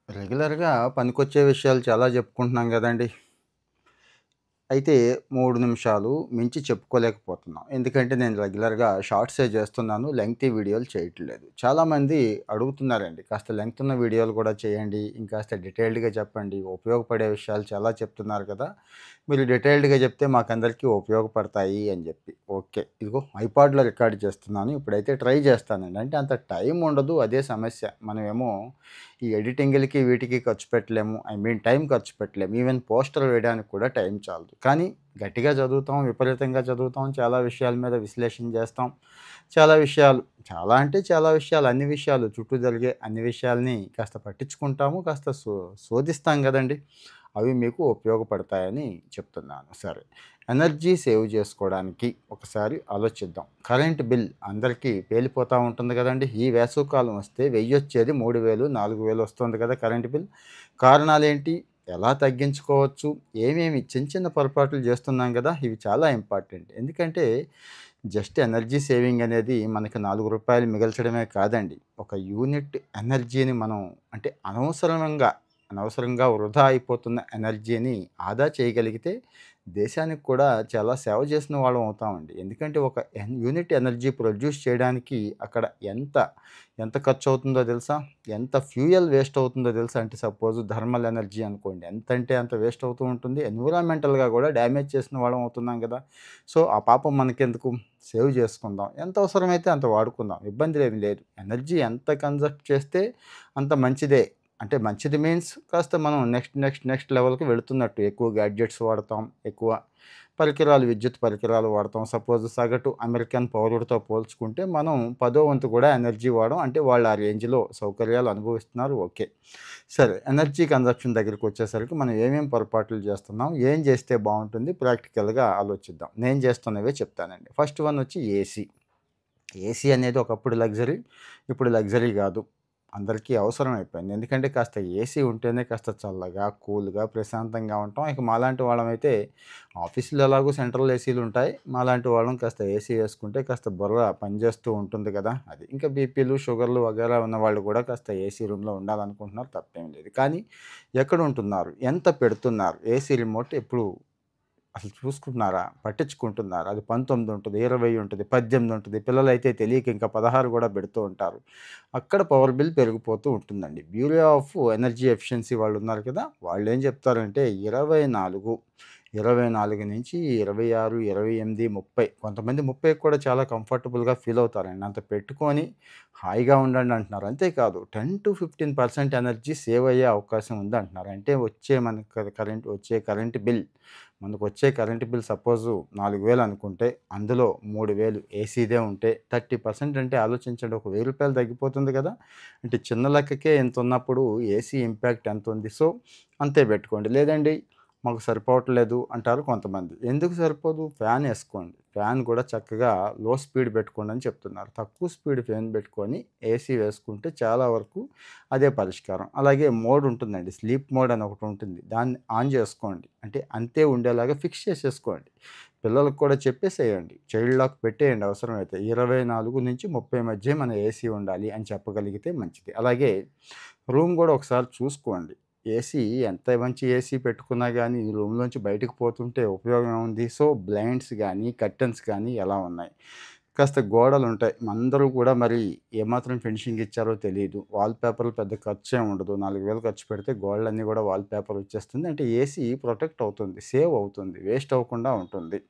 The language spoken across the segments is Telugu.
రెగ్యులర్‌గా పనికొచ్చే విషయాలు చాలా చెప్పుకుంటున్నాం గదండీ! అయితే 3 నిమిషాలు మించి చెప్పుకోలేకపోతున్నాం. ఎందుకంటే నేను రెగ్యులర్‌గా షార్ట్సే చేస్తున్నాను. లెంగ్తీ వీడియోలు చేయట్లేదు. చాలామంది అడుగుతున్నారండి. కాస్త లెంగ్త్ ఉన్న వీడియోలు కూడా చేయండి. ఇంకాస్త డీటెయిల్డ్‌గా చెప్పండి. ఉపయోగపడే విషయాలు చాలా చెప్తున్నారు కదా! మీరు డీటెయిల్డ్‌గా చెప్తే మాకందరికీ ఉపయోగపడతాయి అని చెప్పి. ఓకే. ఇదిగో ఐపాడ్‌లో రికార్డ్ చేస్తున్నాను. ఇప్పుడైతే ట్రై చేస్తానండి. అంటే అంత టైం ఉండదు. అదే సమస్య. మనమేమో ఈ ఎడిటింగ్‌లకి వీటికి ఖర్చు పెట్టలేము. టైం ఖర్చు పెట్టలేము. ఈవెన్ పోస్టర్ వేయడానికి కూడా టైం చాలదు. కానీ గట్టిగా చదువుతాం, విపరీతంగా చదువుతాం, చాలా విషయాల మీద విశ్లేషణ చేస్తాం. చాలా విషయాలు చాలా అంటే చాలా విషయాలు, అన్ని విషయాలు చుట్టూ జరిగే అన్ని విషయాల్ని కాస్త పట్టించుకుంటాము. కాస్త శోధిస్తాం గదండీ! అవి మీకు ఉపయోగపడతాయని చెప్తున్నాను. సరే. ఎనర్జీ సేవ్ చేసుకోవడానికి ఒకసారి ఆలోచిద్దాం. కరెంట్ బిల్ అందరికీ పేలిపోతా ఉంటుంది గదండీ! ఈ వేసవికాలం వస్తే వెయ్యొచ్చేది 3000, 4000 వస్తుంది కదా కరెంట్ బిల్. కారణాలేంటి? ఎలా తగ్గించుకోవచ్చు? ఏమేమి చిన్న చిన్న పొరపాట్లు చేస్తున్నాం గదా! ఇవి చాలా ఇంపార్టెంట్. ఎందుకంటే జస్ట్ ఎనర్జీ సేవింగ్ అనేది మనకి రూ. 4 మిగల్చడమే కాదండి. ఒక యూనిట్ ఎనర్జీని మనం అంటే అనవసరంగా వృధా అయిపోతున్న ఎనర్జీని ఆదా చేయగలిగితే దేశానికి కూడా చాలా సేవ చేసిన వాళ్ళం అవుతామండి. ఎందుకంటే ఒక యూనిట్ ఎనర్జీ ప్రొడ్యూస్ చేయడానికి అక్కడ ఎంత ఎంత ఖర్చు అవుతుందో తెలుసా? ఎంత ఫ్యూయల్ వేస్ట్ అవుతుందో తెలుసా? అంటే సపోజ్ థర్మల్ ఎనర్జీ అనుకోండి. ఎంతంటే అంత వేస్ట్ అవుతూ ఉంటుంది. ఎన్విరాన్మెంటల్‌గా కూడా డ్యామేజ్ చేసిన వాళ్ళం అవుతున్నాం గదా! సో, ఆ పాపం మనకెందుకు? సేవ్ చేసుకుందాం. ఎంత అవసరమైతే అంత వాడుకుందాం. ఇబ్బందులేమి లేదు. ఎనర్జీ ఎంత కన్జర్వ్ చేస్తే అంత మంచిదే. అంటే మంచిది మీన్స్ కాస్త మనం నెక్స్ట్ లెవెల్‌కి వెళుతున్నట్టు. ఎక్కువ గ్యాడ్జెట్స్ వాడతాం. ఎక్కువ విద్యుత్ పరికరాలు వాడతాం. సపోజ్ సగటు అమెరికన్ పౌరుడితో పోల్చుకుంటే మనం పదో వంతు కూడా ఎనర్జీ వాడం. అంటే వాళ్ళు ఆ రేంజ్‌లో సౌకర్యాలు అనుభవిస్తున్నారు. ఓకే. సరే. ఎనర్జీ కన్జంప్షన్ దగ్గరికొచ్చేసరికి మనం ఏమేం పొరపాట్లు చేస్తున్నాం? ఏం చేస్తే బావుంటుంది? ప్రాక్టికల్‌గా ఆలోచిద్దాం. నేను చేస్తున్నవే చెప్తానండి. ఫస్ట్ వన్ వచ్చి ఏసీ. ఏసీ అనేది ఒకప్పుడు లగ్జరీ. ఇప్పుడు లగ్జరీ గాదు. అందరికీ అవసరం అయిపోయింది. ఎందుకంటే కాస్త ఏసీ ఉంటేనే కాస్త చల్లగా, కూల్‌గా, ప్రశాంతంగా ఉంటాం. ఇక మాలాంటి వాళ్ళమైతే ఆఫీస్‌లో ఎలాగో సెంట్రల్ ఏసీలుంటాయి. మాలాంటి వాళ్ళం కాస్త ఏసీ వేసుకుంటే కాస్త బుర్ర పనిచేస్తూ ఉంటుంది కదా! అది. ఇంకా బీపీలు, షుగర్‌లు వగైరా ఉన్నవాళ్ళు కూడా కాస్త ఏసీ రూమ్‌లో ఉండాలనుకుంటున్నారు. తప్పేం లేదు. కానీ ఎక్కడుంటున్నారు? ఎంత పెడుతున్నారు? ఏసీ రిమోట్ ఎప్పుడు అసలు చూసుకుంటున్నారా? పట్టించుకుంటున్నారా? అది 19 ఉంటది, 20 ఉంటది, 18 ఉంటది. పిల్లలైతే తెలియక ఇంకా 16 గూడా పెడుతూ ఉంటారు. అక్కడ పవర్ బిల్ పెరిగిపోతూ ఉంటుందండి. బ్యూరో ఆఫ్ ఎనర్జీ ఎఫిషియన్సీ వాళ్ళున్నారు కదా! వాళ్ళేం చెప్తారంటే 24 నుంచి 26, 28, 30 కొంతమంది 30 కూడా చాలా కంఫర్టబుల్‌గా ఫీల్ అవుతారండి. అంత పెట్టుకొని హాయిగా ఉండండి అంటున్నారు. అంతేకాదు 10-15% ఎనర్జీ సేవ్ అయ్యే అవకాశం ఉందంటున్నారు. అంటే వచ్చే మనకు మనకొచ్చే కరెంట్ బిల్ సపోజు 4000 అనుకుంటే, అందులో 3000 ఏసీదే ఉంటే 30% అంటే ఆలోచించండి. ఒక రూ. 1000 తగ్గిపోతుంది కదా! అంటే చిన్న లెక్కకే ఇంతున్నప్పుడు ఏసీ ఇంపాక్ట్ ఎంతుంది? సో, అంతే పెట్టుకోండి. లేదండి మాకు సరిపోవట్లేదు అంటారు కొంతమంది. ఎందుకు సరిపోదు? ఫ్యాన్ ఏసుకోండి. ఫ్యాన్ కూడా చక్కగా లో స్పీడ్ పెట్టుకోండని చెప్తున్నారు. తక్కువ స్పీడ్ ఫ్యాన్ పెట్టుకొని ఏసీ వేసుకుంటే చాలా వరకు అదే పరిష్కారం. అలాగే మోడ్ ఉంటుందండి. స్లీప్ మోడ్ అని ఒకటుంటుంది. దాన్ని ఆన్ చేసుకోండి. అంటే అంతే ఉండేలాగా ఫిక్స్ చేసేసుకోండి. పిల్లలకి కూడా చెప్పేసేయండి. చైల్డ్ లాక్ పెట్టేయండి అవసరమైతే. 24-30 మధ్యే మన ఏసీ ఉండాలి అని చెప్పగలిగితే మంచిది. అలాగే రూమ్ గూడా ఒకసారి చూసుకోండి. ఏసీ ఎంత మంచి ఏసీ పెట్టుకున్నా గానీ, ఈ రూమ్‌లోంచి బయటకి పోతుంటే ఉపయోగం ఏముంది? సో, బ్లైండ్స్ గానీ, కర్టెన్స్ గానీ ఎలా ఉన్నాయి? కాస్త గోడలుంటాయి. అందరూ కూడా మరి ఏమాత్రం ఫినిషింగ్ ఇచ్చారో తెలీదు. వాల్ పేపర్‌లు పెద్ద ఖర్చేం ఉండదు. 4000 ఖర్చు పెడితే గోడలన్నీ గూడా వాల్ పేపర్ వచ్చేస్తుంది. అంటే ఏసీ ప్రొటెక్ట్ అవుతుంది. సేవ్ అవుతుంది. వేస్ట్ అవ్వకుండా ఉంటుంది.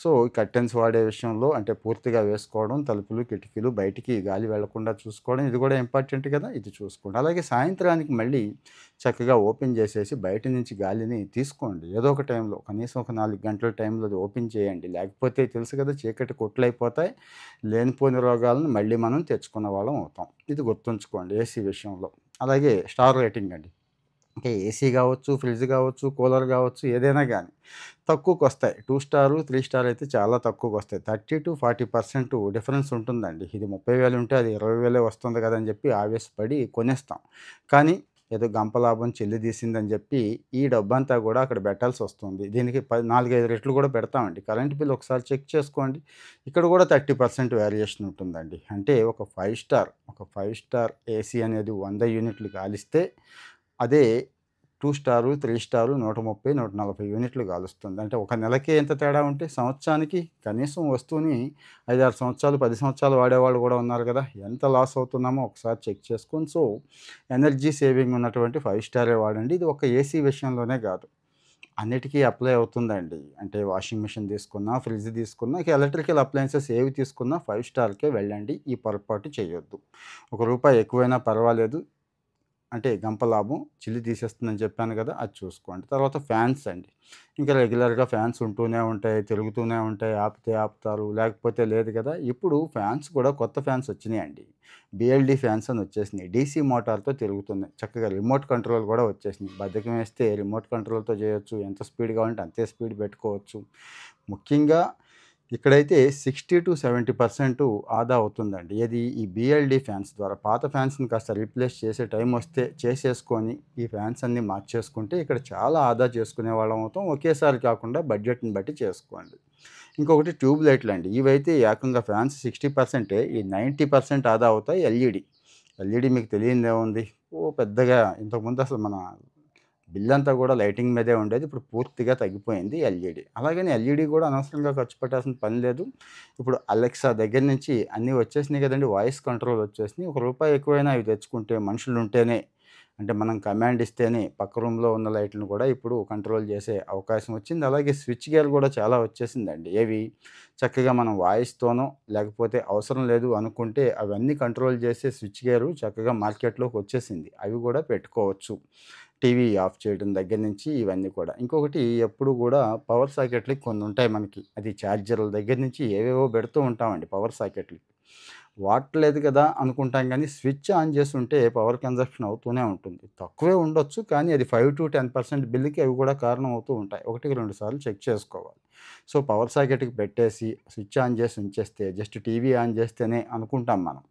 సో, కర్టెన్స్ వాడే విషయంలో అంటే పూర్తిగా వేసుకోవడం, తలుపులు, కిటికీలు బయటికి గాలి వెళ్ళకుండా చూసుకోవడం ఇది కూడా ఇంపార్టెంట్ కదా! ఇది చూసుకోండి. అలాగే సాయంత్రానికి మళ్ళీ చక్కగా ఓపెన్ చేసేసి బయట నుంచి గాలిని తీసుకోండి. ఏదో ఒక టైంలో కనీసం ఒక 4 గంటల టైంలో అది ఓపెన్ చేయండి. లేకపోతే తెలుసు కదా! చీకటి కొట్టులైపోతాయి. లేనిపోని రోగాలను మళ్ళీ మనం తెచ్చుకున్న వాళ్ళం అవుతాం. ఇది గుర్తుంచుకోండి ఏసీ విషయంలో. అలాగే స్టార్ రేటింగ్ అండి. అంటే ఏసీ గావచ్చు, ఫ్రిడ్జ్ గావచ్చు, కూలర్ గావచ్చు ఏదైనా గానీ తక్కువకొస్తాయి. 2 స్టారు, 3 స్టార్ అయితే చాలా తక్కువకొస్తాయి. 30-40% డిఫరెన్స్ ఉంటుందండి. ఇది 30,000 ఉంటే అది 20,000 వస్తుంది కదా! అని చెప్పి ఆవేశపడి కొనేస్తాం. కానీ ఏదో గంప లాభం చెల్లి తీసిందని చెప్పి ఈ డబ్బంతా గూడా అక్కడ పెట్టాల్సొస్తుంది. దీనికి 4, 5 రెట్లు కూడా పెడతామండి. కరెంట్ బిల్ ఒకసారి చెక్ చేసుకోండి. ఇక్కడ కూడా 30% వేరియేషన్ ఉంటుందండి. అంటే ఒక 5 స్టార్ ఏసీ అనేది 100 యూనిట్లు కాలిస్తే అదే 2 స్టారు, 3 స్టారు 130, 140 యూనిట్లు కాలుస్తుంది. అంటే ఒక నెలకే ఎంత తేడా ఉంటే సంవత్సరానికి కనీసం వస్తువుని 5, 6 సంవత్సరాలు, 10 సంవత్సరాలు వాడేవాళ్ళు కూడా ఉన్నారు కదా! ఎంత లాస్ అవుతున్నామో ఒకసారి చెక్ చేసుకొని ఎనర్జీ సేవింగ్ ఉన్నటువంటి 5 స్టారే వాడండి. ఇది ఒక ఏసీ విషయంలోనే కాదు. అన్నిటికీ అప్లై అవుతుందండి. అంటే వాషింగ్ మెషిన్ తీసుకున్నా, ఫ్రిడ్జ్ తీసుకున్నా, ఇక ఎలక్ట్రికల్ అప్లయెన్సెస్ ఏవి తీసుకున్నా 5 స్టార్‌కే వెళ్ళండి. ఈ పొరపాటు చేయొద్దు. ఒక రూపాయి ఎక్కువైనా పర్వాలేదు. అంటే గంప లాభం చిల్లి తీసేస్తుందని చెప్పాను కదా! అది చూసుకోండి. తర్వాత ఫ్యాన్స్ అండి. ఇంకా రెగ్యులర్‌గా ఫ్యాన్స్ ఉంటూనే ఉంటాయి, తిరుగుతూనే ఉంటాయి. ఆపితే ఆపుతారు, లేకపోతే లేదు కదా! ఇప్పుడు ఫ్యాన్స్ కూడా కొత్త ఫ్యాన్స్ వచ్చినాయండి. బీఎల్‌డీ ఫ్యాన్స్ అని వచ్చేసినాయి. డీసీ మోటార్‌తో తిరుగుతున్నాయి. చక్కగా రిమోట్ కంట్రోల్ కూడా వచ్చేసినాయి. బద్ధకం వేస్తే రిమోట్ కంట్రోల్‌తో చేయొచ్చు. ఎంత స్పీడ్ కావాలంటే అంతే స్పీడ్ పెట్టుకోవచ్చు. ముఖ్యంగా ఇక్కడైతే 60-70% ఆదా అవుతుందండి. ఏది ఈ బీఎల్‌డీ ఫ్యాన్స్ ద్వారా. పాత ఫ్యాన్స్‌ని కాస్త రీప్లేస్ చేసే టైం వస్తే చేసేసుకొని, ఈ ఫ్యాన్స్ అన్నీ మార్చేసుకుంటే ఇక్కడ చాలా ఆదా చేసుకునేవాళ్ళం అవుతాం. ఒకేసారి కాకుండా బడ్జెట్‌ని బట్టి చేసుకోండి. ఇంకొకటి ట్యూబ్ లైట్లండి. ఇవైతే ఏకంగా ఫ్యాన్స్ 60% ఈ 90% ఆదా అవుతాయి ఎల్ఈడీ. ఎల్ఈడీ మీకు తెలియనిదేముంది. పెద్దగా ఇంతకుముందు అసలు మన బిల్లంతా గూడా లైటింగ్ మీదే ఉండేది. ఇప్పుడు పూర్తిగా తగ్గిపోయింది ఎల్ఈడీ. అలాగని ఎల్ఈడీ గూడా అనవసరంగా ఖర్చు పెట్టాల్సిన పని లేదు. ఇప్పుడు అలెక్సా దగ్గర నుంచి అన్నీ వచ్చేసినాయి గదండీ! వాయిస్ కంట్రోల్ వచ్చేసినాయి. ఒక రూపాయి ఎక్కువైనా అవి తెచ్చుకుంటే మనుషులుంటేనే అంటే మనం కమాండ్ ఇస్తేనే పక్క రూమ్‌లో ఉన్న లైట్‌లను గూడా ఇప్పుడు కంట్రోల్ చేసే అవకాశం వచ్చింది. అలాగే స్విచ్ గేర్ గూడా చాలా వచ్చేసిందండి. ఏవి చక్కగా మనం వాయిస్తోనో లేకపోతే అవసరం లేదు అనుకుంటే అవన్నీ కంట్రోల్ చేసే స్విచ్ గేరు చక్కగా మార్కెట్‌లోకి వచ్చేసింది. అవి గూడా పెట్టుకోవచ్చు. టీవీ ఆఫ్ చేయడం దగ్గర నుంచి ఇవన్నీ కూడా. ఇంకొకటి ఎప్పుడు గూడా పవర్ సాకెట్‌లకి కొన్నుంటాయి మనకి. అది చార్జర్‌ల దగ్గర నుంచి ఏవేవో పెడుతూ ఉంటామండి పవర్ సాకెట్‌లకి. వాడట్లేదు కదా అనుకుంటాం గానీ, స్విచ్ ఆన్ చేసుంటే పవర్ కన్జంప్షన్ అవుతూనే ఉంటుంది. తక్కువే ఉండొచ్చు. కానీ అది 5-10% బిల్లుకి అవి కూడా కారణం అవుతూ ఉంటాయి. ఒకటికి 2 సార్లు చెక్ చేసుకోవాలి. పవర్ సాకెట్‌కి పెట్టేసి స్విచ్ ఆన్ చేసి ఉంచేస్తే జస్ట్ టీవీ ఆన్ చేస్తేనే అనుకుంటాం మనం.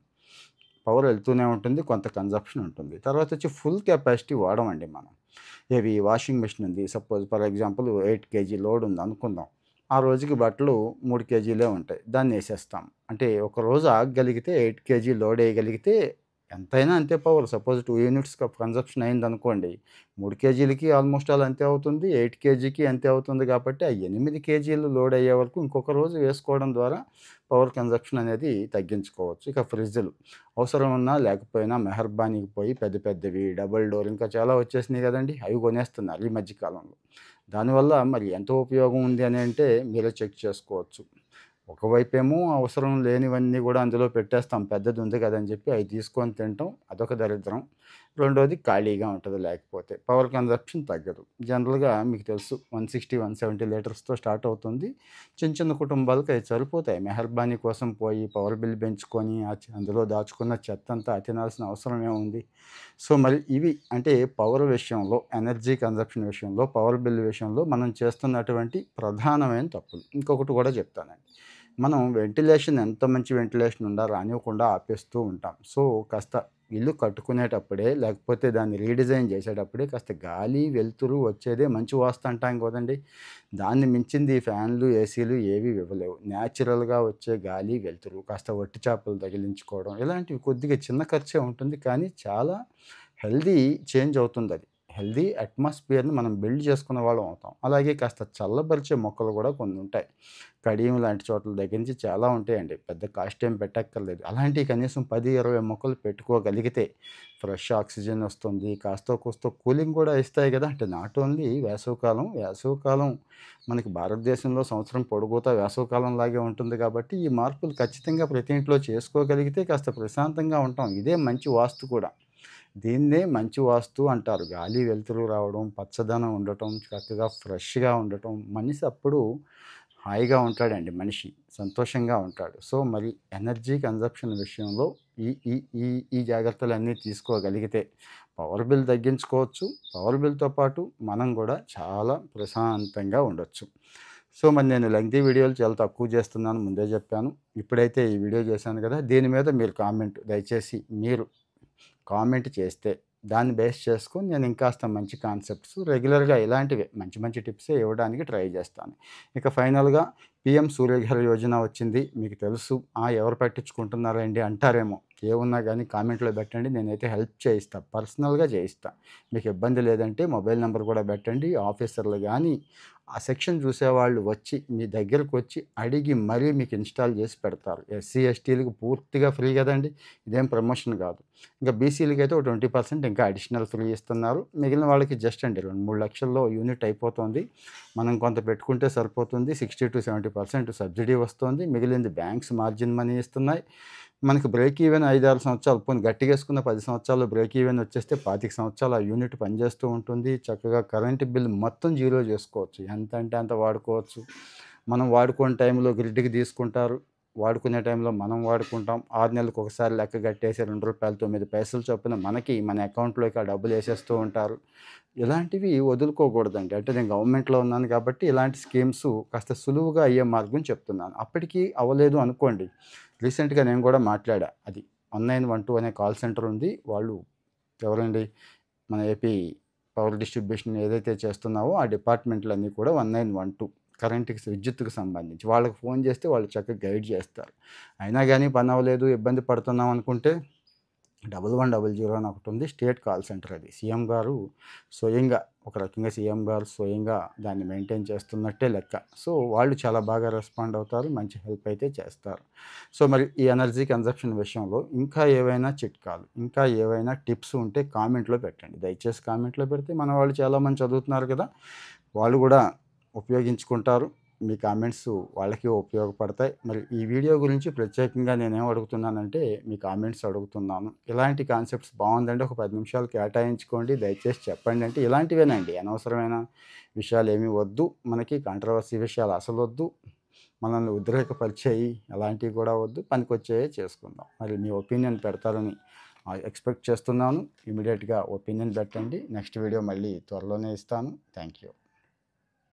పవర్ వెళ్తూనే ఉంటుంది. కొంత కన్జంప్షన్ ఉంటుంది. తర్వాతొచ్చి ఫుల్ కెపాసిటీ వాడమండి మనం. ఏవి వాషింగ్ మెషిన్ ఉంది. Suppose for example 8 KG load ఉందనుకుందాం. ఆ రోజుకి బట్టలు 3 కేజీలే ఉంటాయి. దాన్నేసేస్తాం. అంటే ఒక రోజు ఆగగలిగితే 8 కేజీ లోడ్ ఎయగలిగితే ఎంతైనా అంతే పవర్. సపోజ్ 2 యూనిట్స్ కన్జంప్షన్ అయిందనుకోండి. 3 కేజీలకి ఆల్‌మోస్ట్ ఆల్ అంతే అవుతుంది. 8 కేజీకి అంతే అవుతుంది కాబట్టి, ఆ 8 కేజీలు లోడ్ అయ్యే వరకు ఇంకొక రోజు వేసుకోవడం ద్వారా పవర్ కన్జంప్షన్ అనేది తగ్గించుకోవచ్చు. ఇక ఫ్రిడ్జ్‌లు అవసరం ఉన్నా లేకపోయినా మెహర్బానీకి పోయి పెద్ద పెద్దవి డబుల్ డోర్ ఇంకా చాలా వచ్చేసినాయి గదండీ! అవి కొనేస్తున్నారు ఈ మధ్య కాలంలో. దానివల్ల మరి ఎంత ఉపయోగం ఉంది అని అంటే మీరే చెక్ చేసుకోవచ్చు. ఒకవైపేమో అవసరం లేనివన్నీ గూడా అందులో పెట్టేస్తాం. పెద్దదుంది గదని జెప్పి అయి తీసుకొని తింటాం. అదొక దరిద్రం. రెండోది ఖాళీగా ఉంటది లేకపోతే. పవర్ కన్జంప్షన్ తగ్గదు. జనరల్‌గా మీకు తెలుసు 160, 170 లీటర్స్‌తో స్టార్ట్ అవుతుంది. చిన్న చిన్న కుటుంబాలకి అయి సరిపోతాయి. మెహర్బానీ కోసం పోయి పవర్ బిల్ పెంచుకొని అందులో దాచుకున్న చెత్తంతా తినాల్సిన అవసరం ఏముంది? మరి ఇవి అంటే పవర్ విషయంలో, ఎనర్జీ కన్జంప్షన్ విషయంలో, పవర్ బిల్ విషయంలో మనం చేస్తున్నటువంటి ప్రధానమైన తప్పులు. ఇంకొకటి గూడా చెప్తానండి. మనం వెంటిలేషన్ ఎంత మంచి వెంటిలేషన్ ఉన్నా రానివ్వకుండా ఆపేస్తూ ఉంటాం. కాస్త ఇల్లు కట్టుకునేటప్పుడే లేకపోతే దాన్ని రీడిజైన్ చేసేటప్పుడే కాస్త గాలి, వెలుతురు వచ్చేదే మంచి వాస్తు అంటాం కదండీ! దాన్ని మించింది ఈ ఫ్యాన్లు, ఏసీలు ఏవి ఇవ్వలేవు. నేచురల్‌గా వచ్చే గాలి, వెలుతురు కాస్త వట్టి చేపలు తగిలించుకోవడం ఇలాంటివి కొద్దిగా చిన్న ఖర్చే ఉంటుంది. కానీ చాలా హెల్తీ చేంజ్ అవుతుందది. హెల్తీ అట్మాస్ఫియర్‌ని మనం బిల్డ్ చేసుకున్న వాళ్ళం అవుతాం. అలాగే కాస్త చల్లబరిచే మొక్కలు గూడా కొన్నుంటాయి. కడియం లాంటి చోట్ల దగ్గర నుంచి చాలా ఉంటాయండి. పెద్ద కాస్ట్ ఏం పెట్టక్కర్లేదు. అలాంటివి కనీసం 10, 20 మొక్కలు పెట్టుకోగలిగితే ఫ్రెష్ ఆక్సిజన్ వస్తుంది. కాస్తో కూస్తో కూలింగ్ కూడా ఇస్తాయి గదా! అంటే నాట్ ఓన్లీ వేసవికాలం, వేసవికాలం మనకి భారతదేశంలో సంవత్సరం పొడుగుతా వేసవికాలం లాగే ఉంటుంది కాబట్టి, ఈ మార్పులు ఖచ్చితంగా ప్రతి ఇంట్లో చేసుకోగలిగితే కాస్త ప్రశాంతంగా ఉంటాం. ఇదే మంచి వాస్తు కూడా. దీన్నే మంచి వాస్తు అంటారు. గాలి, వెలుతురు రావడం, పచ్చదనం ఉండటం, చక్కగా ఫ్రెష్‌గా ఉండటం. మనిషి అప్పుడు హాయిగా ఉంటాడండి మనిషి. సంతోషంగా ఉంటాడు. మరి ఎనర్జీ కన్జంప్షన్ విషయంలో ఈ ఈ ఈ ఈ జాగ్రత్తలన్నీ తీసుకోగలిగితే పవర్ బిల్ తగ్గించుకోవచ్చు. పవర్ బిల్‌తో పాటు మనం గూడా చాలా ప్రశాంతంగా ఉండొచ్చు. మరి నేను లెంగ్తీ వీడియోలు చాలా తక్కువ చేస్తున్నాను ముందే జెప్పాను. ఇప్పుడైతే ఈ వీడియో చేశాను గదా! దీని మీద మీరు కామెంట్ దయచేసి మీరు కామెంట్ చేస్తే దాన్ని బేస్ చేసుకొని నేను ఇంకాస్త మంచి కాన్సెప్ట్స్ రెగ్యులర్‌గా ఇలాంటివే మంచి మంచి టిప్సే ఇవ్వడానికి ట్రై చేస్తాను. ఇక ఫైనల్‌గా పీఎం సూర్యఘర్ యోజన వచ్చింది. మీకు తెలుసు. ఎవరు పట్టించుకుంటున్నారండి అంటారేమో. ఏమున్నా కానీ కామెంట్లో పెట్టండి. నేనైతే హెల్ప్ చేయిస్తా. పర్సనల్‌గా చేయిస్తా. మీకు ఇబ్బంది లేదంటే మొబైల్ నంబర్ కూడా పెట్టండి. ఆఫీసర్లు గానీ, ఆ సెక్షన్ చూసేవాళ్ళు వచ్చి మీ దగ్గరకొచ్చి అడిగి మరీ మీకు ఇన్‌స్టాల్ చేసి పెడతారు. ఎస్సీ, ఎస్టీలకి పూర్తిగా ఫ్రీ గదండీ! ఇదేం ప్రమోషన్ గాదు. ఇంకా బీసీలకైతే ఒక 20% ఇంకా అడిషనల్ ఫ్రీ ఇస్తున్నారు. మిగిలిన వాళ్ళకి జస్ట్ అండి 2, 3 లక్షల్లో యూనిట్ అయిపోతోంది. మనం కొంత పెట్టుకుంటే సరిపోతుంది. 60-70% సబ్సిడీ వస్తోంది. మిగిలింది బ్యాంక్స్ మార్జిన్ మనీ ఇస్తున్నాయి. మనకి బ్రేక్ ఈవెన్ 5, 6 సంవత్సరాలు పోనీ గట్టిగేసుకున్న 10 సంవత్సరాల్లో బ్రేక్ ఈవెన్ వచ్చేస్తే 25 సంవత్సరాలు ఆ యూనిట్ పనిచేస్తూ ఉంటుంది. చక్కగా కరెంట్ బిల్ మొత్తం జీరో చేసుకోవచ్చు. ఎంతంటే అంత వాడుకోవచ్చు. మనం వాడుకోని టైంలో గ్రిడ్‌కి తీసుకుంటారు. వాడుకునే టైంలో మనం వాడుకుంటాం. 6 నెలలకు ఒకసారి లెక్క కట్టేసి రూ. 2.09 చొప్పున మనకి మన అకౌంట్‌లోకి ఆ డబ్బులేసేస్తూ ఉంటారు. ఇలాంటివి వదులుకోకూడదండి. అంటే నేను గవర్నమెంట్‌లో ఉన్నాను కాబట్టి ఇలాంటి స్కీమ్స్ కాస్త సులువుగా అయ్యే మార్గం చెప్తున్నాను. అప్పటికి అవ్వలేదు అనుకోండి. రీసెంట్‌గా నేను కూడా మాట్లాడా. అది 1912 అనే కాల్ సెంటర్ ఉంది. వాళ్ళు ఎవరండి మన ఏపీ పవర్ డిస్ట్రిబ్యూషన్ ఏదైతే చేస్తున్నావో ఆ డిపార్ట్మెంట్‌లన్నీ కూడా 1912 కరెంట్‌కి విద్యుత్తుకు సంబంధించి. వాళ్ళకి ఫోన్ చేస్తే వాళ్ళు చక్కగా గైడ్ చేస్తారు. అయినా గాని పనవ్వలేదు, ఇబ్బంది పడుతున్నాం అనుకుంటే 1100 అని ఒకటుంది. స్టేట్ కాల్ సెంటర్ అది. సీఎం గారు స్వయంగా ఒక రకంగా సీఎం గారు స్వయంగా దాన్ని మెయింటైన్ చేస్తున్నట్టే లెక్క. సో, వాళ్ళు చాలా బాగా రెస్పాండ్ అవుతారు. మంచి హెల్ప్ అయితే చేస్తారు. సో, మరి ఈ ఎనర్జీ కన్జంప్షన్ విషయంలో ఇంకా ఏవైనా చిట్కాలు, ఇంకా ఏవైనా టిప్స్ ఉంటే కామెంట్‌లో పెట్టండి. దయచేసి కామెంట్‌లో పెడితే మన వాళ్ళు చాలామంది చదువుతున్నారు కదా! వాళ్ళు గూడా ఉపయోగించుకుంటారు. మీ కామెంట్స్ వాళ్ళకి ఉపయోగపడతాయి. మరి ఈ వీడియో గురించి ప్రత్యేకంగా నేనేం అడుగుతున్నానంటే, మీ కామెంట్స్ అడుగుతున్నాను. ఇలాంటి కాన్సెప్ట్స్ బావుందండి. ఒక 10 నిమిషాలు కేటాయించుకోండి. దయచేసి చెప్పండి అంటే ఇలాంటివేనండి. అనవసరమైన విషయాలేమి వద్దు. మనకి కాంట్రోవర్సీ విషయాలు అసలొద్దు. మనల్ని ఉద్రేకపరిచేయి అలాంటివి కూడా వద్దు. పనికొచ్చేయే చేసుకుందాం. మరి మీ ఒపీనియన్ పెడతారని ఎక్స్‌పెక్ట్ చేస్తున్నాను. ఇమ్మీడియేట్‌గా ఒపీనియన్ పెట్టండి. నెక్స్ట్ వీడియో మళ్ళీ త్వరలోనే ఇస్తాను. Thank you.